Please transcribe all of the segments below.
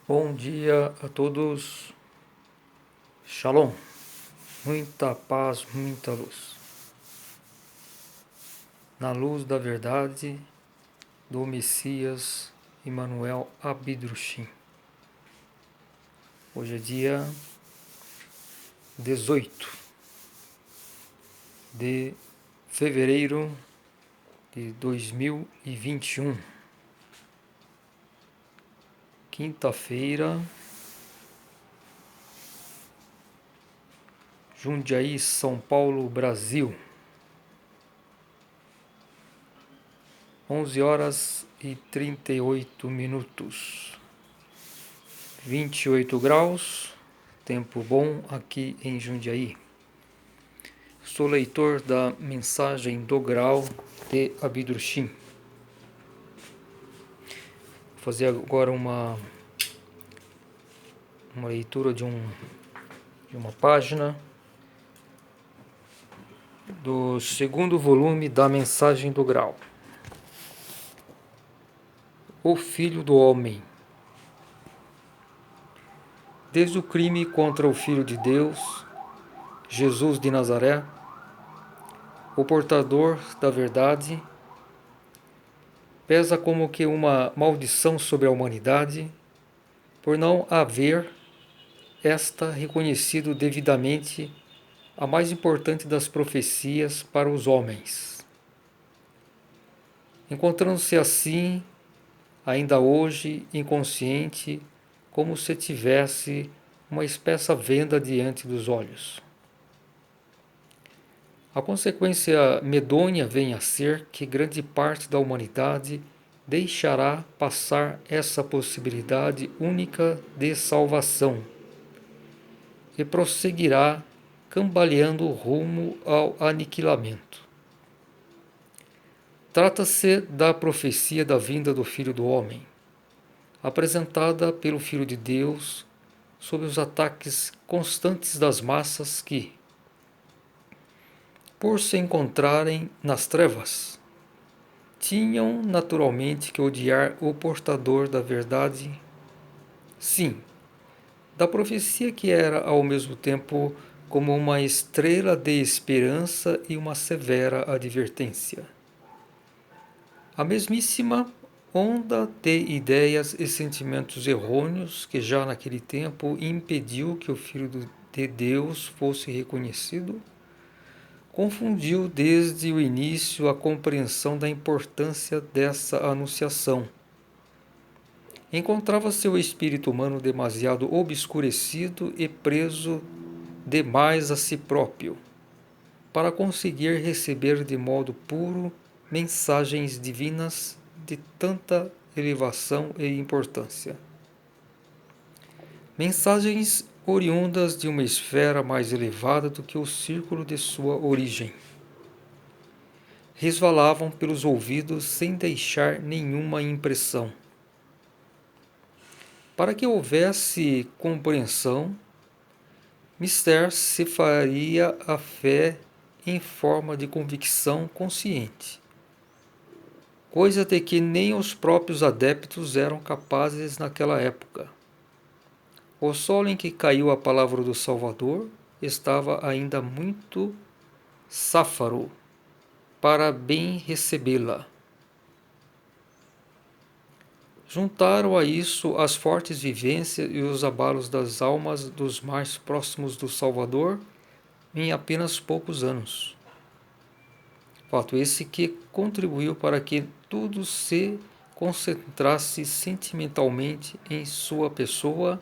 Bom dia a todos. Shalom. Muita paz, muita luz. Na luz da verdade do Messias Emmanuel Abidrushim. Hoje é dia 18 de fevereiro de 2021. Quinta-feira. Jundiaí, São Paulo, Brasil. 11 horas e 38 minutos. 28 graus, tempo bom aqui em Jundiaí. Sou leitor da mensagem do Grau de Abidrushim. Vou fazer agora uma leitura de uma página do segundo volume da mensagem do Grau. O Filho do Homem. Desde o crime contra o Filho de Deus, Jesus de Nazaré, o portador da verdade, pesa como que uma maldição sobre a humanidade, por não haver esta reconhecido devidamente a mais importante das profecias para os homens. Encontrando-se assim, ainda hoje, inconsciente, como se tivesse uma espessa venda diante dos olhos. A consequência medonha vem a ser que grande parte da humanidade deixará passar essa possibilidade única de salvação e prosseguirá cambaleando rumo ao aniquilamento. Trata-se da profecia da vinda do Filho do Homem, apresentada pelo Filho de Deus sob os ataques constantes das massas que, por se encontrarem nas trevas, tinham naturalmente que odiar o portador da verdade. Sim, da profecia que era ao mesmo tempo como uma estrela de esperança e uma severa advertência. A mesmíssima onda de ideias e sentimentos errôneos que já naquele tempo impediu que o Filho de Deus fosse reconhecido, confundiu desde o início a compreensão da importância dessa anunciação. Encontrava-se o espírito humano demasiado obscurecido e preso demais a si próprio, para conseguir receber de modo puro mensagens divinas de tanta elevação e importância. Mensagens oriundas de uma esfera mais elevada do que o círculo de sua origem. Resvalavam pelos ouvidos sem deixar nenhuma impressão. Para que houvesse compreensão, mister se faria a fé em forma de convicção consciente, coisa de que nem os próprios adeptos eram capazes naquela época. O solo em que caiu a palavra do Salvador estava ainda muito sáfaro para bem recebê-la. Juntaram a isso as fortes vivências e os abalos das almas dos mais próximos do Salvador em apenas poucos anos. Fato esse que contribuiu para que tudo se concentrasse sentimentalmente em sua pessoa,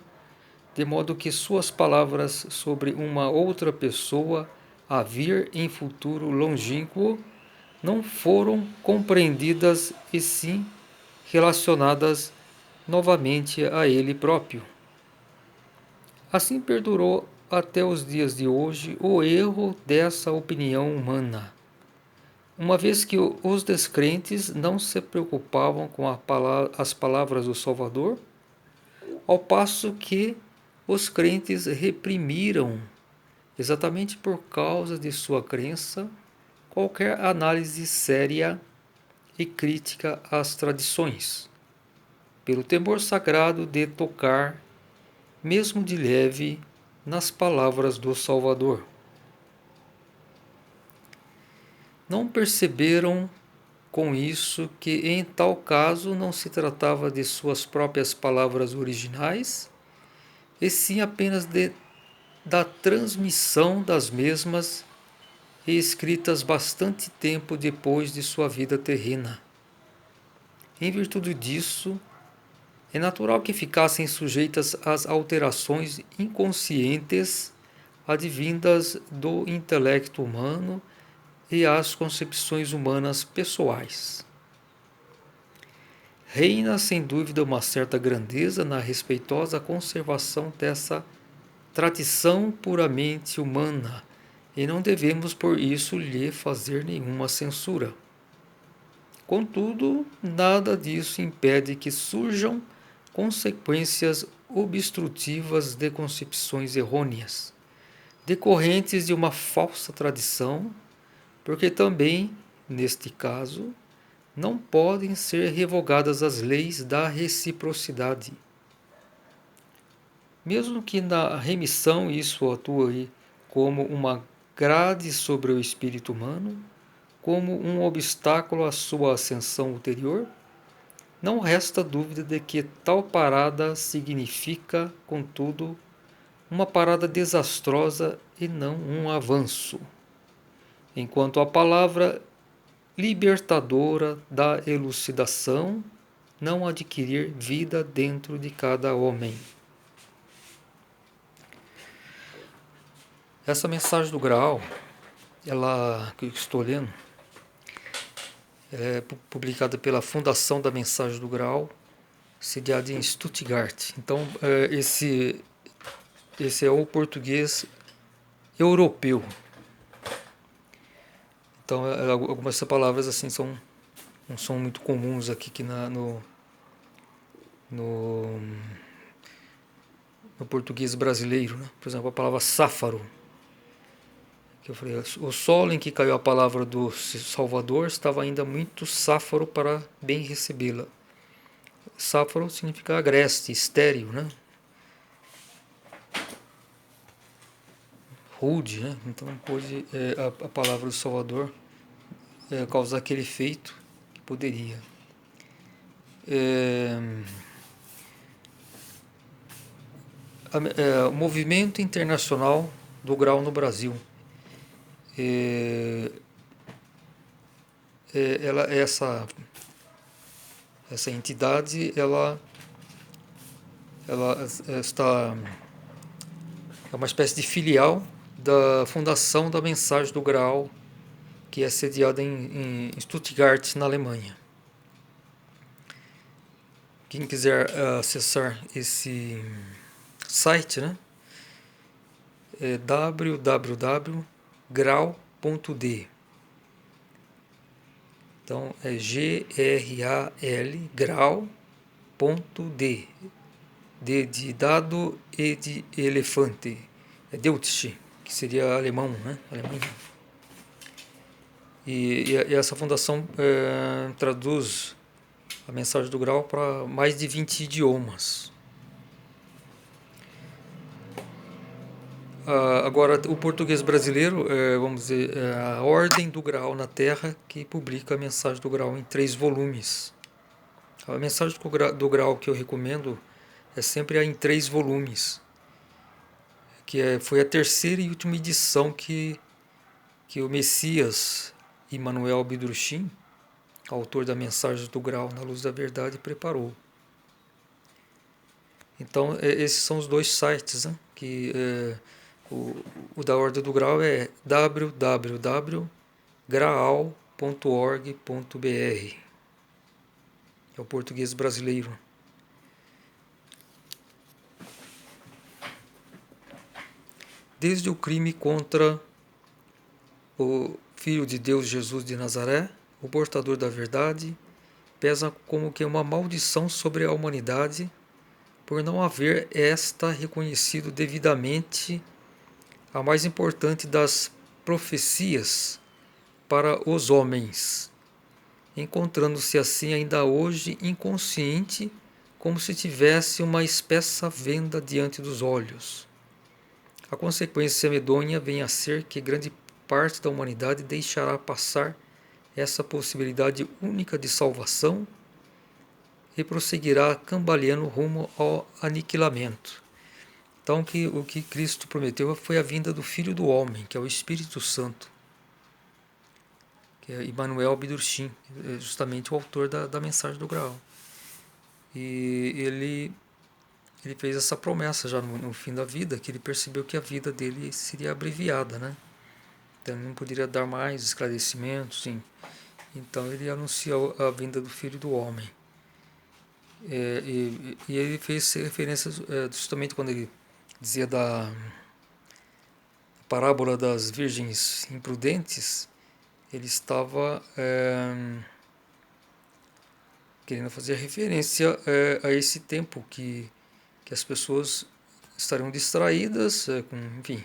de modo que suas palavras sobre uma outra pessoa a vir em futuro longínquo não foram compreendidas e sim relacionadas novamente a ele próprio. Assim perdurou até os dias de hoje o erro dessa opinião humana, uma vez que os descrentes não se preocupavam com as palavras do Salvador, ao passo que os crentes reprimiram, exatamente por causa de sua crença, qualquer análise séria e crítica às tradições. pelo temor sagrado de tocar, mesmo de leve, nas palavras do Salvador. Não perceberam com isso que em tal caso não se tratava de suas próprias palavras originais, e sim apenas da transmissão das mesmas e escritas bastante tempo depois de sua vida terrena. Em virtude disso, é natural que ficassem sujeitas às alterações inconscientes advindas do intelecto humano e às concepções humanas pessoais. Reina sem dúvida uma certa grandeza na respeitosa conservação dessa tradição puramente humana, e não devemos por isso lhe fazer nenhuma censura. Contudo, nada disso impede que surjam consequências obstrutivas de concepções errôneas, decorrentes de uma falsa tradição, porque também, neste caso, não podem ser revogadas as leis da reciprocidade. Mesmo que na remissão isso atue como uma grade sobre o espírito humano, como um obstáculo à sua ascensão ulterior, não resta dúvida de que tal parada significa, contudo, uma parada desastrosa e não um avanço, enquanto a palavra libertadora da elucidação não adquirir vida dentro de cada homem. Essa mensagem do Graal, ela que eu estou lendo, é publicada pela Fundação da Mensagem do Graal, sediada em Stuttgart. Então, esse é o português europeu. Então, algumas dessas palavras assim não são muito comuns aqui que no português brasileiro, né? Por exemplo, a palavra sáfaro, que eu falei, o solo em que caiu a palavra do Salvador estava ainda muito sáfaro para bem recebê-la. Sáfaro significa agreste, estéril, né? Rude, né? Então pôde a palavra do Salvador causar aquele efeito que poderia. O movimento internacional do grau no Brasil. Essa entidade ela está é uma espécie de filial da Fundação da Mensagem do Graal, que é sediada em Stuttgart, na Alemanha. Quem quiser acessar esse site, né, é www.graal.d. Então é G-R-A-L, grau.d. D de dado e de elefante. É Deutsche, que seria alemão, né? Alemanha. E essa fundação traduz a mensagem do Graal para mais de 20 idiomas. Agora, o português brasileiro, vamos dizer, a Ordem do Graal na Terra, que publica a mensagem do Graal em 3 volumes. A mensagem do Graal que eu recomendo é sempre em 3 volumes, que foi a terceira e última edição que o Messias Emmanuel Abdrushim, autor da Mensagem do Graal na Luz da Verdade, preparou. Então, esses são os 2 sites, né? O da Ordem do Graal é www.graal.org.br. É o português brasileiro. Desde o crime contra o Filho de Deus Jesus de Nazaré, o portador da verdade, pesa como que uma maldição sobre a humanidade por não haver esta reconhecido devidamente a mais importante das profecias para os homens, encontrando-se assim ainda hoje inconsciente como se tivesse uma espessa venda diante dos olhos. A consequência medonha vem a ser que grande parte da humanidade deixará passar essa possibilidade única de salvação e prosseguirá cambaleando rumo ao aniquilamento. Então, o que Cristo prometeu foi a vinda do Filho do Homem, que é o Espírito Santo, que é Emmanuel Abdurshim, justamente o autor da mensagem do Graal. E ele fez essa promessa já no fim da vida, que ele percebeu que a vida dele seria abreviada, né? Então ele não poderia dar mais esclarecimentos, sim. Então ele anunciou a vinda do Filho do Homem. E ele fez referências justamente quando ele dizia da parábola das virgens imprudentes, ele estava querendo fazer referência a esse tempo que as pessoas estariam distraídas com, enfim,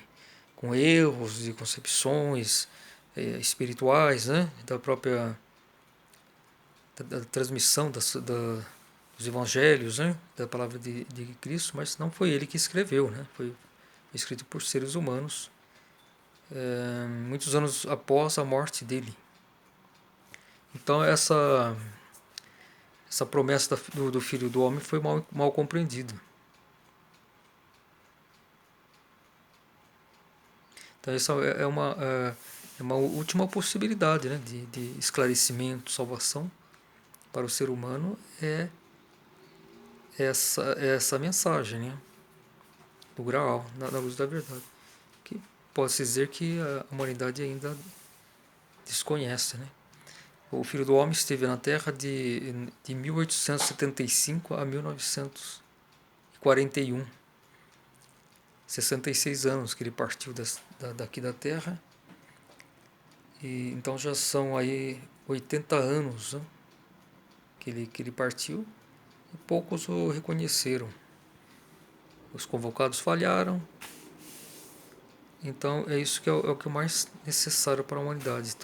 com erros e concepções espirituais, né, da própria da transmissão dos evangelhos, né, da palavra de Cristo, mas não foi ele que escreveu, né, foi escrito por seres humanos muitos anos após a morte dele. Então essa promessa do Filho do Homem foi mal compreendida. Então essa é uma última possibilidade, né, de esclarecimento, salvação para o ser humano, essa mensagem, né, do Graal, na luz da verdade, que pode-se dizer que a humanidade ainda desconhece, né. O Filho do Homem esteve na Terra de 1875 a 1941. 66 anos que ele partiu daqui da Terra. E então já são aí 80 anos, né, que ele partiu, e poucos o reconheceram. Os convocados falharam. Então é isso que é o que é mais necessário para a humanidade.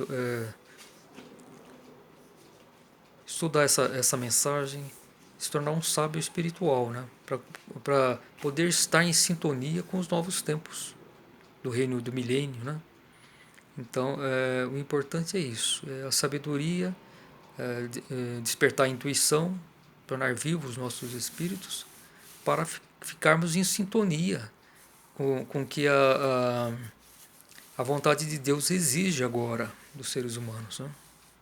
Estudar essa mensagem, se tornar um sábio espiritual, né? Para poder estar em sintonia com os novos tempos do reino do milênio, né? Então, o importante é isso, é a sabedoria, despertar a intuição, tornar vivos os nossos espíritos, para ficarmos em sintonia com o que a vontade de Deus exige agora dos seres humanos, né?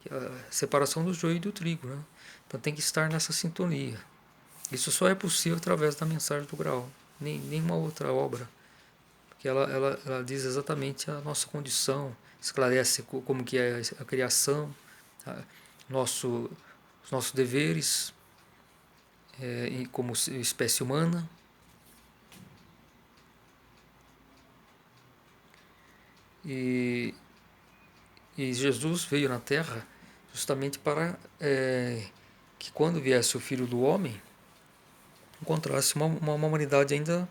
Que é a separação do joio e do trigo, né? Então tem que estar nessa sintonia. Isso só é possível através da mensagem do Graal, nenhuma outra obra, porque ela diz exatamente a nossa condição, esclarece como que é a criação, os nossos deveres como espécie humana. E Jesus veio na Terra justamente para que quando viesse o Filho do Homem, encontrasse uma humanidade ainda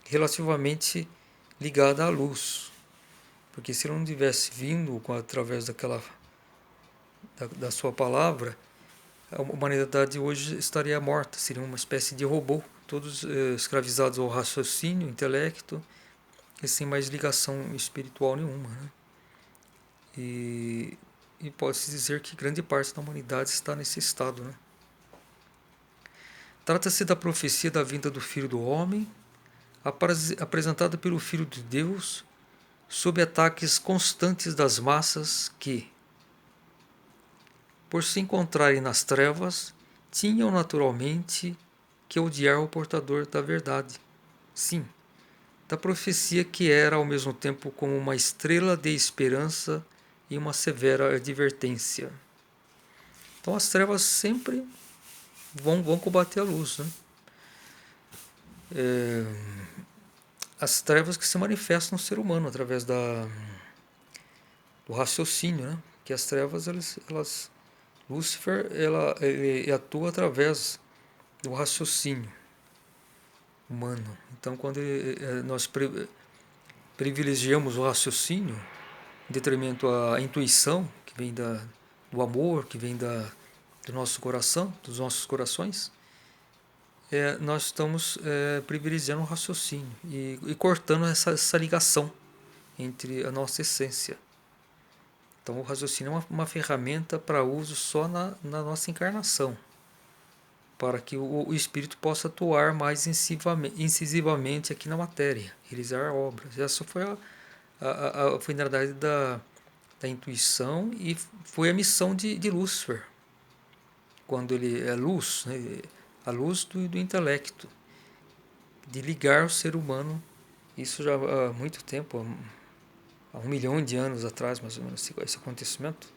relativamente ligada à luz. Porque se ele não tivesse vindo através da sua palavra, a humanidade hoje estaria morta, seria uma espécie de robô, todos escravizados ao raciocínio, intelecto, e sem mais ligação espiritual nenhuma, né? E pode-se dizer que grande parte da humanidade está nesse estado, né? Trata-se da profecia da vinda do Filho do Homem, apresentada pelo Filho de Deus, sob ataques constantes das massas que, por se encontrarem nas trevas, tinham naturalmente que odiar o portador da verdade. Sim, da profecia que era ao mesmo tempo como uma estrela de esperança e uma severa advertência. Então as trevas sempre vão combater a luz, né? As trevas que se manifestam no ser humano através do raciocínio, né? Que as trevas, Lúcifer, ele atua através do raciocínio humano. Então, quando nós privilegiamos o raciocínio, em detrimento à intuição, que vem do amor, que vem do nosso coração, dos nossos corações, nós estamos privilegiando o raciocínio e cortando essa ligação entre a nossa essência. Então o raciocínio é uma ferramenta para uso só na nossa encarnação, para que o espírito possa atuar mais incisivamente aqui na matéria, realizar obras. Essa foi a finalidade da intuição e foi a missão de Lúcifer, quando ele é luz, né, a luz do intelecto, de ligar o ser humano. Isso já há muito tempo, há 1 milhão de anos atrás, mais ou menos, esse acontecimento,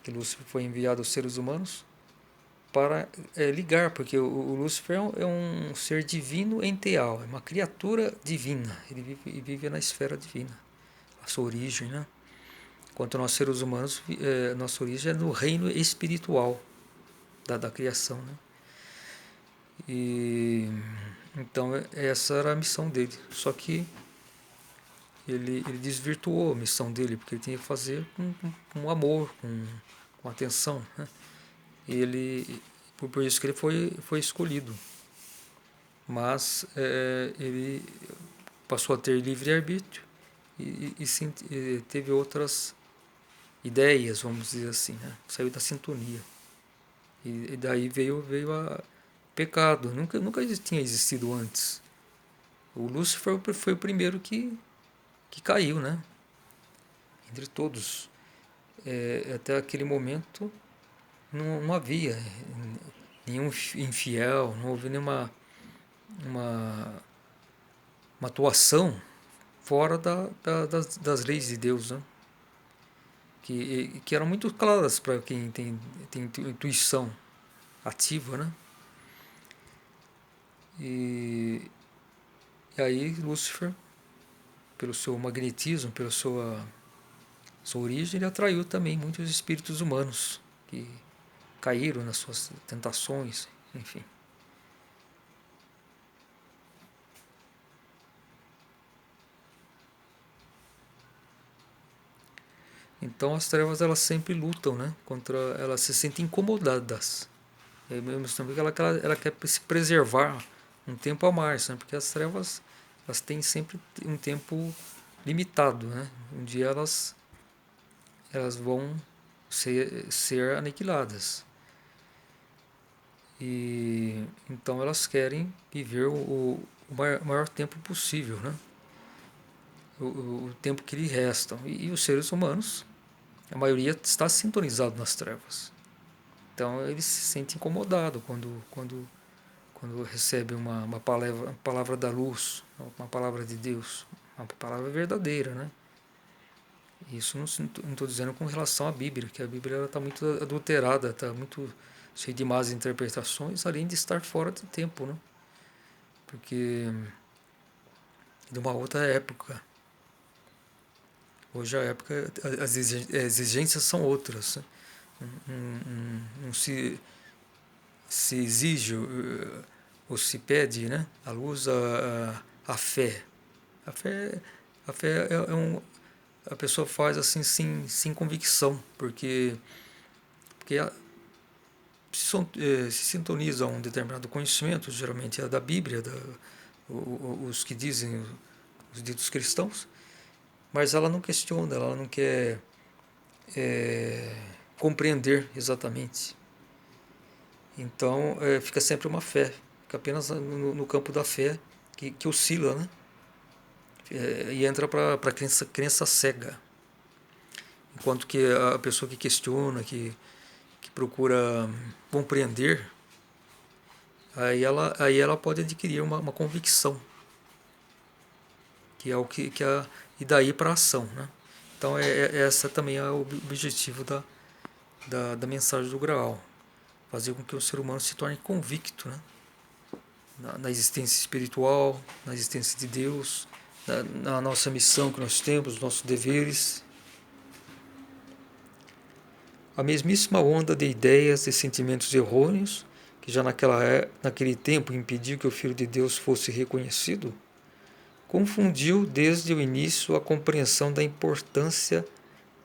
que Lúcifer foi enviado aos seres humanos para ligar, porque o Lúcifer é um ser divino enteal, é uma criatura divina, ele vive na esfera divina, a sua origem, né? Enquanto nós seres humanos, nossa origem é no reino espiritual da criação, né? E então essa era a missão dele, só que ele desvirtuou a missão dele, porque ele tinha que fazer com amor, com atenção, né? Por isso que ele foi escolhido. Mas ele passou a ter livre-arbítrio e teve outras ideias, vamos dizer assim, né? Saiu da sintonia. E daí veio a pecado. Nunca tinha existido antes. O Lúcifer foi o primeiro que caiu, né? Entre todos. Até aquele momento não havia nenhum infiel, não houve nenhuma uma atuação fora das leis de Deus, né? Que eram muito claras para quem tem intuição ativa, né? E aí Lúcifer, pelo seu magnetismo, pela sua origem, ele atraiu também muitos espíritos humanos que caíram nas suas tentações, enfim. Então as trevas elas sempre lutam, né? Elas se sentem incomodadas. E ao mesmo tempo que ela quer se preservar um tempo a mais, né? Porque as trevas elas têm sempre um tempo limitado, né? Um dia elas vão ser aniquiladas. E então elas querem viver o maior tempo possível, né? O tempo que lhe restam. E os seres humanos, a maioria está sintonizado nas trevas. Então ele se sente incomodado quando recebe uma palavra da luz, uma palavra de Deus, uma palavra verdadeira, né? Isso não estou dizendo com relação à Bíblia, que a Bíblia está muito adulterada, está muito cheia de más interpretações, além de estar fora de tempo, né? Porque de uma outra época. Hoje a época, as exigências são outras, né? Não se exige ou se pede, né, à luz a fé. A fé a pessoa faz assim sem convicção, porque se sintoniza a um determinado conhecimento, geralmente é da Bíblia, os que dizem os ditos cristãos, mas ela não questiona, ela não quer compreender exatamente. Então fica sempre uma fé, fica apenas no campo da fé que oscila, né? E entra para a crença cega. Enquanto que a pessoa que questiona, que procura compreender, aí ela pode adquirir uma convicção, que é o e daí para a ação, né? Então essa também é o objetivo da mensagem do Graal, fazer com que o ser humano se torne convicto, né? Na existência espiritual, na existência de Deus, na nossa missão que nós temos, nossos deveres. A mesmíssima onda de ideias e sentimentos errôneos, que já naquele tempo impediu que o Filho de Deus fosse reconhecido, confundiu desde o início a compreensão da importância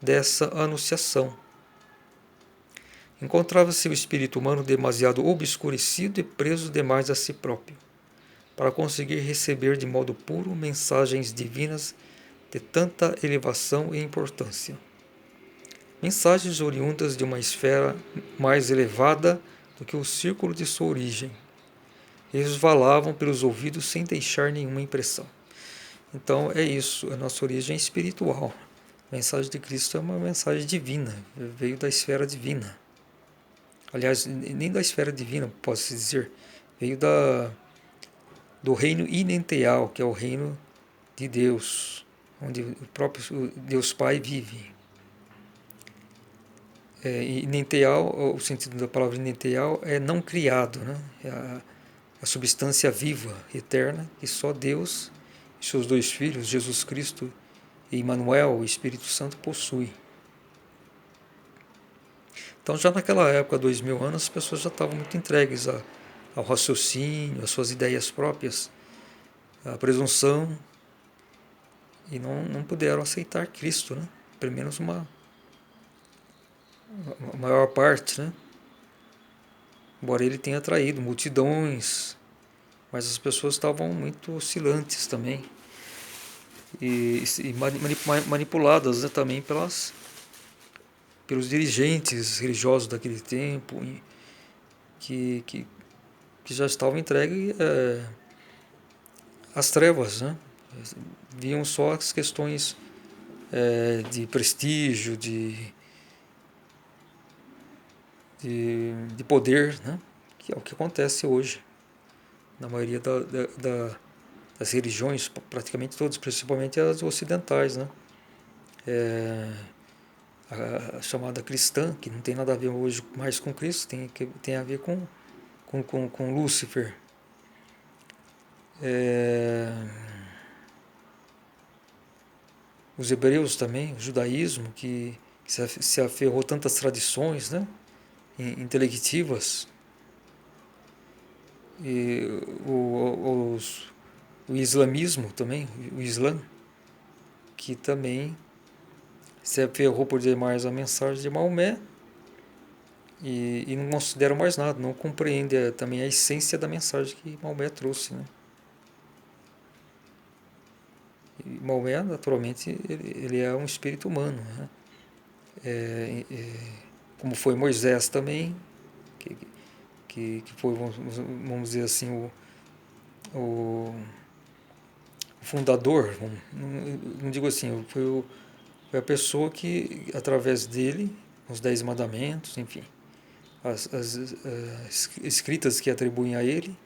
dessa anunciação. Encontrava-se o espírito humano demasiado obscurecido e preso demais a si próprio, para conseguir receber de modo puro mensagens divinas de tanta elevação e importância. Mensagens oriundas de uma esfera mais elevada do que o círculo de sua origem, resvalavam pelos ouvidos sem deixar nenhuma impressão. Então é isso, a nossa origem é espiritual. A mensagem de Cristo é uma mensagem divina, veio da esfera divina. Aliás, nem da esfera divina, posso dizer, veio do reino inenteal, que é o reino de Deus, onde o próprio Deus Pai vive. Inenteal, o sentido da palavra inenteal é não criado, né? É a substância viva, eterna, que só Deus e seus dois filhos, Jesus Cristo e Emmanuel, o Espírito Santo, possuem. Então, já naquela época, 2000 anos, as pessoas já estavam muito entregues ao raciocínio, às suas ideias próprias, à presunção, e não puderam aceitar Cristo, né? Pelo menos uma maior parte, né? Embora ele tenha atraído multidões, mas as pessoas estavam muito oscilantes também, e manipuladas, né, também pelos dirigentes religiosos daquele tempo, que já estavam entregues às trevas, né? Viam só as questões de prestígio, de poder, né? Que é o que acontece hoje na maioria das religiões, praticamente todas, principalmente as ocidentais, né? A chamada cristã, que não tem nada a ver hoje mais com Cristo, tem a ver com Lúcifer. Os hebreus também, o judaísmo, que se aferrou tantas tradições, né, intelectivas, e o islamismo também, o Islã, que também se aferrou por demais a mensagem de Maomé, e não considera mais nada, não compreende também a essência da mensagem que Maomé trouxe, né? E Maomé, naturalmente, ele é um espírito humano, né? Como foi Moisés também, que foi, vamos dizer assim, o fundador, não digo assim, foi a pessoa que, através dele, os 10 mandamentos, enfim, as escritas que atribuem a ele,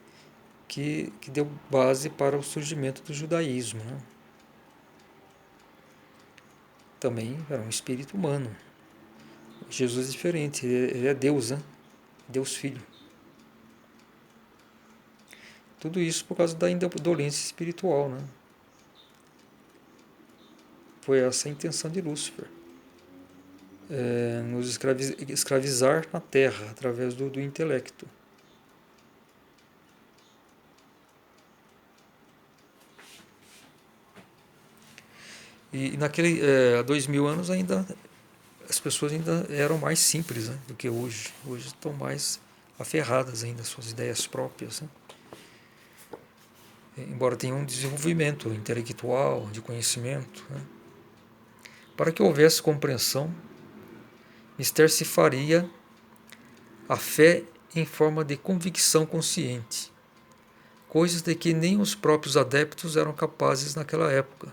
que deu base para o surgimento do judaísmo, né? Também era um espírito humano. Jesus é diferente, ele é Deus, né? Deus Filho. Tudo isso por causa da indolência espiritual, né? Foi essa a intenção de Lúcifer. Nos escravizar na Terra, através do intelecto. E há 2000 anos ainda, as pessoas ainda eram mais simples, né, do que hoje. Hoje estão mais aferradas ainda às suas ideias próprias, né? Embora tenham um desenvolvimento intelectual, de conhecimento, né? Para que houvesse compreensão, mister se faria a fé em forma de convicção consciente, coisas de que nem os próprios adeptos eram capazes naquela época.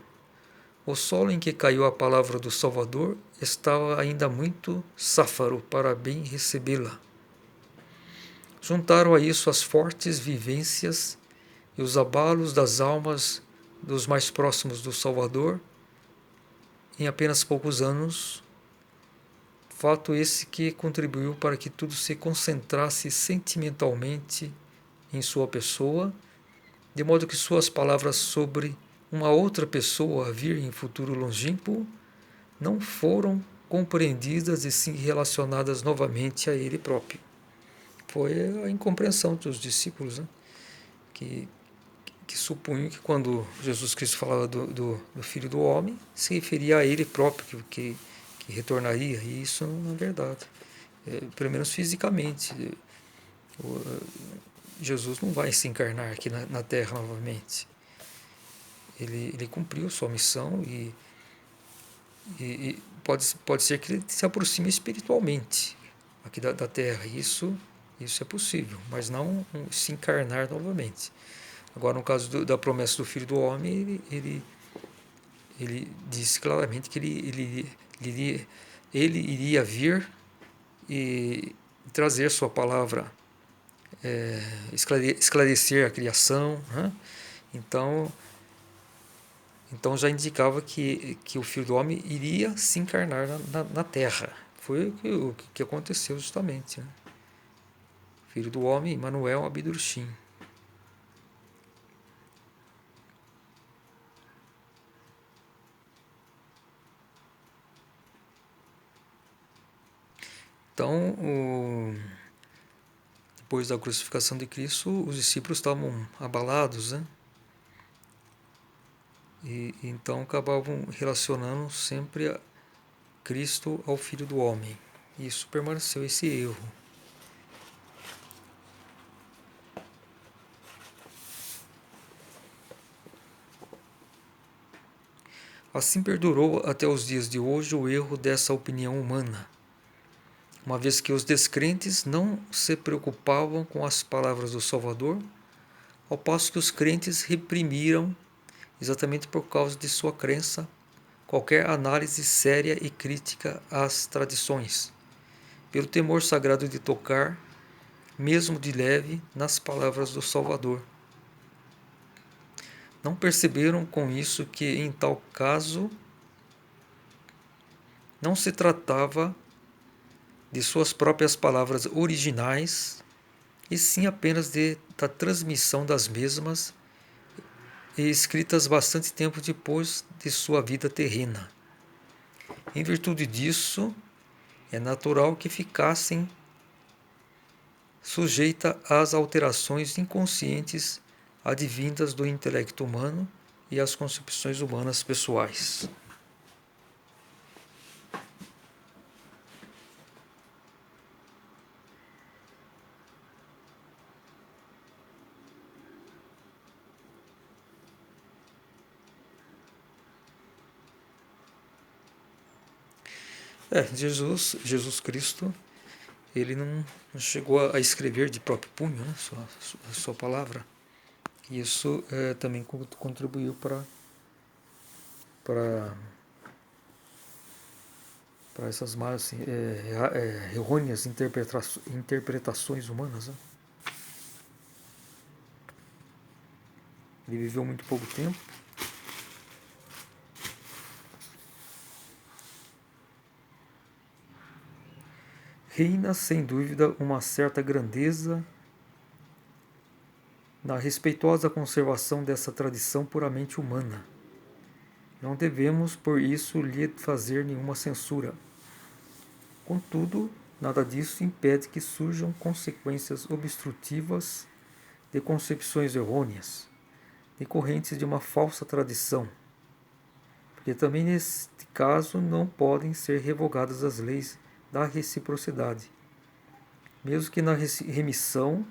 O solo em que caiu a palavra do Salvador estava ainda muito sáfaro para bem recebê-la. Juntaram a isso as fortes vivências e os abalos das almas dos mais próximos do Salvador em apenas poucos anos, fato esse que contribuiu para que tudo se concentrasse sentimentalmente em sua pessoa, de modo que suas palavras sobre uma outra pessoa a vir em futuro longínquo não foram compreendidas e sim relacionadas novamente a ele próprio. Foi a incompreensão dos discípulos, né? que supunham que quando Jesus Cristo falava do Filho do Homem, se referia a ele próprio, que retornaria, e isso não é verdade. pelo menos fisicamente. Jesus não vai se encarnar aqui na Terra novamente. Ele cumpriu sua missão e pode ser que ele se aproxime espiritualmente aqui da Terra. Isso é possível, mas não se encarnar novamente. Agora, no caso da promessa do Filho do Homem, ele diz claramente que ele iria vir e trazer sua palavra, esclarecer a criação, né? Então já indicava que o Filho do Homem iria se encarnar na Terra. Foi o que aconteceu justamente, né? Filho do Homem, Emmanuel Abidurshim. Então, depois da crucificação de Cristo, os discípulos estavam abalados, né? E então acabavam relacionando sempre a Cristo ao Filho do Homem. E isso permaneceu, esse erro. Assim perdurou até os dias de hoje o erro dessa opinião humana, uma vez que os descrentes não se preocupavam com as palavras do Salvador, ao passo que os crentes reprimiram, exatamente por causa de sua crença, qualquer análise séria e crítica às tradições, pelo temor sagrado de tocar, mesmo de leve, nas palavras do Salvador. Não perceberam com isso que, em tal caso, não se tratava de suas próprias palavras originais, e sim apenas da transmissão das mesmas, e escritas bastante tempo depois de sua vida terrena. Em virtude disso, é natural que ficassem sujeitas às alterações inconscientes advindas do intelecto humano e às concepções humanas pessoais. Jesus Cristo, ele não chegou a escrever de próprio punho, né, sua palavra. E isso também contribuiu para essas más, errôneas interpretações humanas, né? Ele viveu muito pouco tempo. Reina, sem dúvida, uma certa grandeza na respeitosa conservação dessa tradição puramente humana. Não devemos, por isso, lhe fazer nenhuma censura. Contudo, nada disso impede que surjam consequências obstrutivas de concepções errôneas, decorrentes de uma falsa tradição, porque também neste caso não podem ser revogadas as leis da reciprocidade, mesmo que na remissão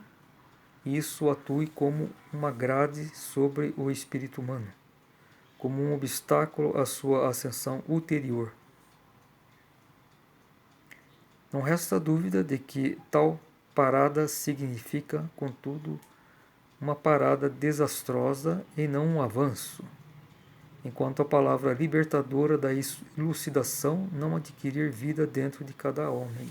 isso atue como uma grade sobre o espírito humano, como um obstáculo à sua ascensão ulterior. Não resta dúvida de que tal parada significa, contudo, uma parada desastrosa e não um avanço, enquanto a palavra libertadora da elucidação não adquirir vida dentro de cada homem.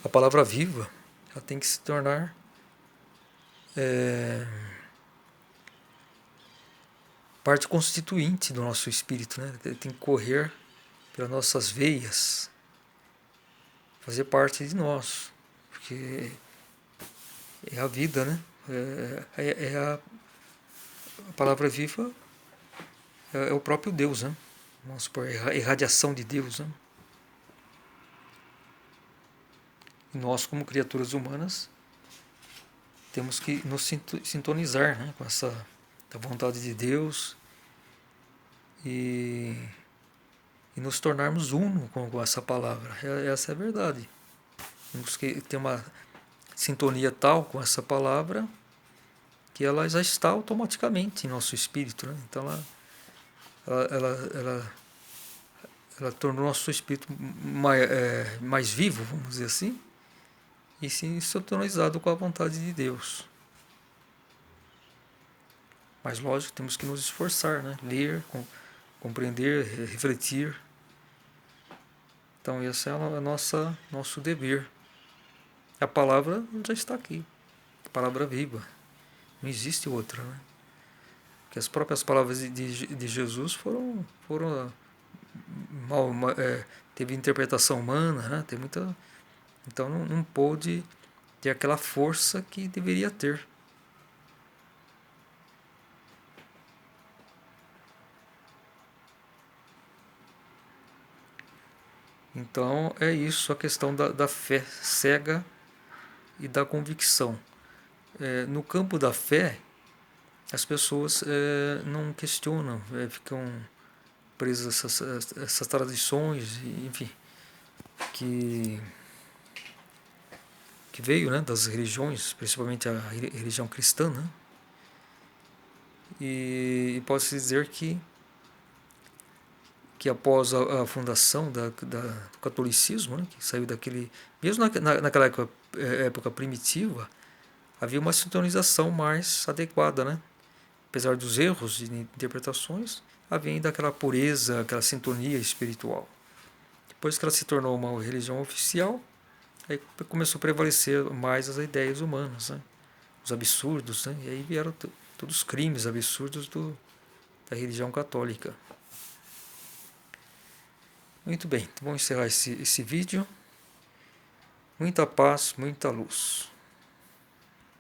A palavra viva, ela tem que se tornar parte constituinte do nosso espírito, né? Tem que correr pelas nossas veias, fazer parte de nós, porque é a vida, né? A palavra viva é o próprio Deus, né? Vamos supor, a irradiação de Deus, né? E nós, como criaturas humanas, temos que nos sintonizar, né, com essa vontade de Deus e e nos tornarmos uno com essa palavra. Essa é a verdade. Temos que ter uma sintonia tal com essa palavra que ela já está automaticamente em nosso espírito, né? Então ela, ela, ela, ela tornou nosso espírito mais vivo, vamos dizer assim, e se sintonizado com a vontade de Deus. Mas lógico, temos que nos esforçar, né? Ler, compreender, refletir. Então esse é o nosso dever. A palavra já está aqui, a palavra viva. Não existe outra, né? Porque as próprias palavras de Jesus foram teve interpretação humana, né? Tem muita, então não pôde ter aquela força que deveria ter. Então é isso a questão da fé cega e da convicção. No campo da fé, as pessoas não questionam, ficam presas a essas tradições, enfim, que, que veio, né, das religiões, principalmente a religião cristã, né? E pode-se dizer que após a fundação do catolicismo, né, que saiu daquele, mesmo naquela época primitiva, havia uma sintonização mais adequada, né? Apesar dos erros de interpretações, havia ainda aquela pureza, aquela sintonia espiritual. Depois que ela se tornou uma religião oficial, aí começou a prevalecer mais as ideias humanas, né? Os absurdos, né? E aí vieram todos os crimes absurdos da religião católica. Muito bem, então vamos encerrar esse vídeo. Muita paz, muita luz.